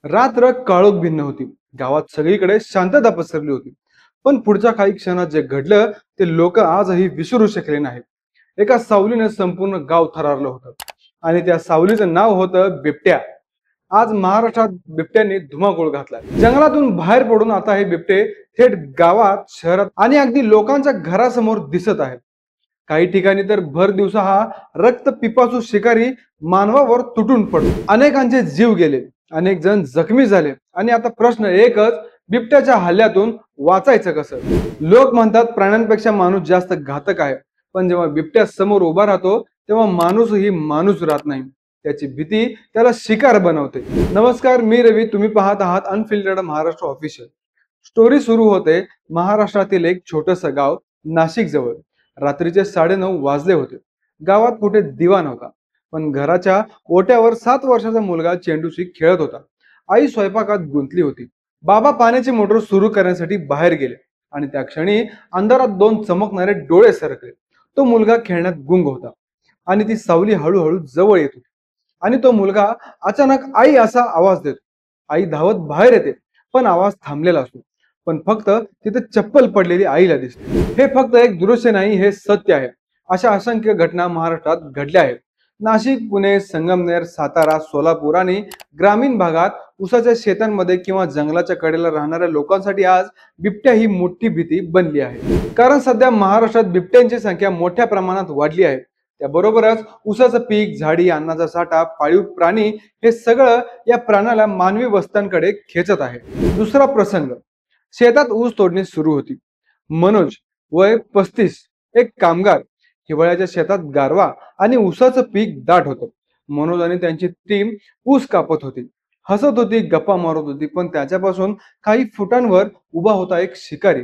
रात्र काळोख भिन्न होती. गावात सगळीकडे शांतता पसरली होती. पण पुढच्या काही क्षणात जे घडलं ते लोक आजही विसरू शकले नाहीत. एका सावलीने संपूर्ण गाव थरारलं होतं आणि त्या सावलीचं नाव होतं बिबट्या. आज महाराष्ट्रात बिबट्यांनी धुमाकूळ घातला. जंगलातून बाहेर पडून आता हे बिबटे थेट गावात, शहरात आणि अगदी लोकांच्या घरासमोर दिसत आहेत. काही ठिकाणी तर भर दिवसा हा रक्त पिपासू शिकारी मानवावर तुटून पडतो. अनेकांचे जीव गेले, अनेक जण जखमी झाले आणि आता प्रश्न एकच, बिबट्याच्या हल्ल्यातून वाचायचं कसं? लोक म्हणतात प्राण्यांपेक्षा माणूस जास्त घातक आहे, पण जेव्हा बिबट्या समोर उभा राहतो तेव्हा माणूसही माणूस राहत नाही. त्याची भीती त्याला शिकार बनवते. नमस्कार, मी रवी, तुम्ही पाहत आहात अनफिल्टर्ड महाराष्ट्र ऑफिशियल. स्टोरी सुरू होते महाराष्ट्रातील एक छोटस गाव, नाशिक जवळ. रात्रीचे 9:30 वाजले होते. गावात कुठे दिवा नव्हता, पण घराच्या ओट्यावर 7 वर्षाचा मुलगा चेंडूशी खेळत होता. आई स्वयंपाकात गुंतली होती. बाबा पाण्याची मोटर सुरू करण्यासाठी बाहेर गेले आणि त्या क्षणी अंधारात दोन चमकणारे डोळे सरकले. तो मुलगा खेळण्यात गुंग होता आणि ती सावली हळूहळू जवळ येत होती. आणि तो मुलगा अचानक आई असा आवाज देतो. आई धावत बाहेर येते, पण आवाज थांबलेला असतो. पण फक्त तिथे चप्पल पडलेली आईला दिसते. हे फक्त एक दृश्य नाही, हे सत्य आहे. अशा असंख्य घटना महाराष्ट्रात घडल्या आहेत. नाशिक, पुणे, संगमनेर, सातारा, सोलापूर आणि ग्रामीण भागात उसाच्या शेतांमध्ये किंवा जंगलाच्या कडेला राहणाऱ्या लोकांसाठी आज बिबट्या ही मोठी भीती बनली आहे. कारण सध्या महाराष्ट्रात बिबट्यांची संख्या मोठ्या प्रमाणात वाढली आहे. त्याबरोबरच उसाचं पीक, झाडी, अन्नाचा साठा, पाळीव प्राणी हे सगळं या प्राण्याला मानवी वस्त्यांकडे खेचत आहे. दुसरा प्रसंग, शेतात ऊस तोडणी सुरू होती. मनोज, वय 35, एक कामगार. हिवाळ्याच्या शेतात गारवा आणि ऊसाचं पीक दाट होतं. मनोज आणि त्यांची टीम ऊस कापत होती, हसत होती, गप्पा मारत होती. पण त्याच्यापासून काही फुटांवर उभा होता एक शिकारी.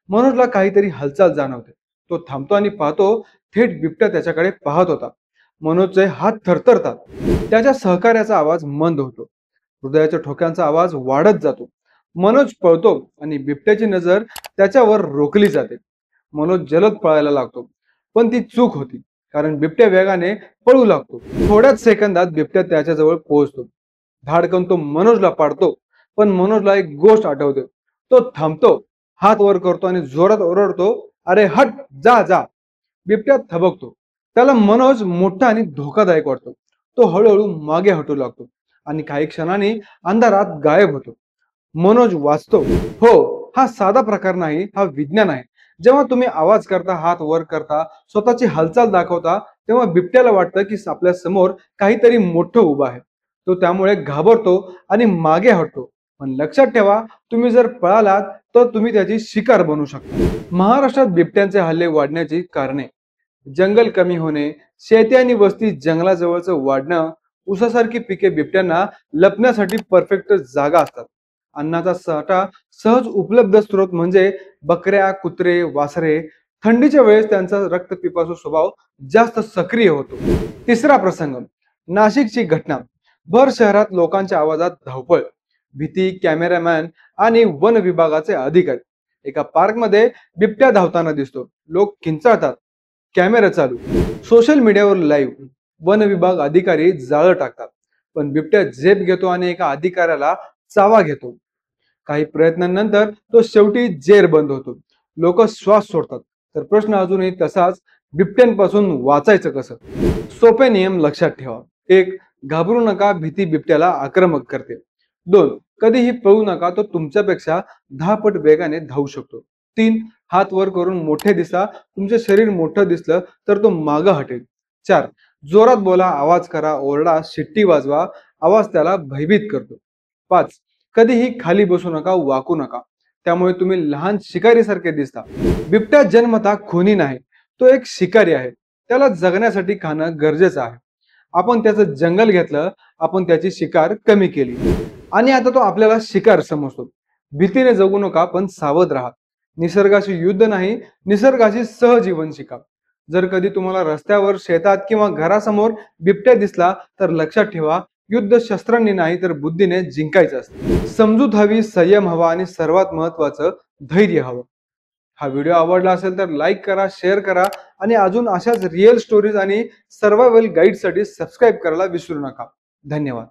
मनोजला काहीतरी हालचाल जाणवते. तो थांबतो आणि पाहतो, थेट बिबट्या त्याच्याकडे पाहत होता. मनोजचे हात थरथरतात. त्याच्या सहकार्याचा आवाज मंद होतो. हृदयाच्या ठोक्यांचा आवाज वाढत जातो. मनोज पळतो आणि बिबट्याची नजर त्याच्यावर रोखली जाते. मनोज जलद पळायला लागतो, पण ती चूक होती. कारण बिबट्या वेगाने पळू लागतो. थोड्याच सेकंदात बिबट्या त्याच्याजवळ पोहोचतो. धाडकन तो मनोजला पाडतो. पण मनोजला एक गोष्ट आठवते. तो थांबतो, हात वर करतो आणि जोरात ओरडतो, अरे हट, जा जा. बिबट्या थबकतो. त्याला मनोज मोठा आणि धोकादायक वाटतो. तो हळूहळू मागे हटू लागतो आणि काही क्षणांनी अंधारात गायब होतो. मनोज वाचतो. हो, हा साधा प्रकार नाही, हा विज्ञान आहे. जेव्हा तुम्ही आवाज करता, हात वर करता, स्वतःची हालचाल दाखवता, तेव्हा बिबट्याला वाटतं की आपल्या समोर काहीतरी मोठं उभं आहे. तो त्यामुळे घाबरतो आणि मागे हटतो. पण लक्षात ठेवा, तुम्ही जर पळालात तर तुम्ही त्याची शिकार बनू शकता. महाराष्ट्रात बिबट्यांचे हल्ले वाढण्याची कारणे: जंगल कमी होणे, शेती आणि वस्ती जंगलाजवळचं वाढणं, ऊसासारखी पिके बिबट्यांना लपण्यासाठी परफेक्ट जागा असतात. अन्नाचा साठा सहज उपलब्ध स्रोत म्हणजे बकऱ्या, कुत्रे, वासरे. थंडीच्या वेळेस त्यांचा रक्तपिपासू स्वभाव जास्त सक्रिय होतो. तिसरा प्रसंग, नाशिकची घटना. भर शहरात लोकांच्या आवाजात धावपळ, भीती, कॅमेरामॅन आणि वन विभागाचे अधिकारी. एका पार्क मध्ये बिबट्या धावताना दिसतो. लोक किंचाळतात, कॅमेरा चालू, सोशल मीडियावर लाईव्ह. वन विभाग अधिकारी जाळं टाकतात, पण बिबट्या झेप घेतो आणि एका अधिकाऱ्याला चावा घेतो. काही प्रयत्नांनंतर तो शेवटी जेर बंद होतो. लोक श्वास सोडतात. तर प्रश्न अजूनही तसाच, बिबट्यांपासून वाचायचं कसं? सोपे नियम लक्षात ठेवा. 1. घाबरू नका, भीती बिबट्याला आक्रमक करते. 2. कधीही पळू नका, तो तुमच्यापेक्षा 10 पट वेगाने धावू शकतो. 3. हात वर करून मोठे दिसा, तुमचे शरीर मोठं दिसलं तर तो मागं हटेल. 4. जोरात बोला, आवाज करा, ओरडा, शिट्टी वाजवा, आवाज त्याला भयभीत करतो. 5. कधीही खाली बसू नका, वाकू नका, त्यामुळे तुम्ही लहान शिकारी सारखे दिसता. बिबट्या जन्मतः खुनी नाही, तो एक शिकारी आहे. त्याला जगण्यासाठी खाणं गरजेचं आहे. आपण त्याचं जंगल घेतलं, आपण त्याची शिकार कमी केली आणि आता तो आपल्याला शिकार समजतो. भीतीने जगू नका, पण सावध राहा. निसर्गाशी युद्ध नाही, निसर्गाशी सहजीवन शिका. जर कधी तुम्हाला रस्त्यावर, शेतात किंवा घरासमोर बिबट्या दिसला तर लक्षात ठेवा, युद्ध शस्त्रांनी नाही तर बुद्धीने जिंकायचं असतं. समजूत हवी, संयम हवा आणि सर्वात महत्वाचं धैर्य हवं. हा व्हिडिओ आवडला असेल तर लाईक करा, शेअर करा आणि अजून अशाच रिअल स्टोरीज आणि सर्व्हायव्हल गाईडसाठी सबस्क्राईब करायला विसरू नका. धन्यवाद.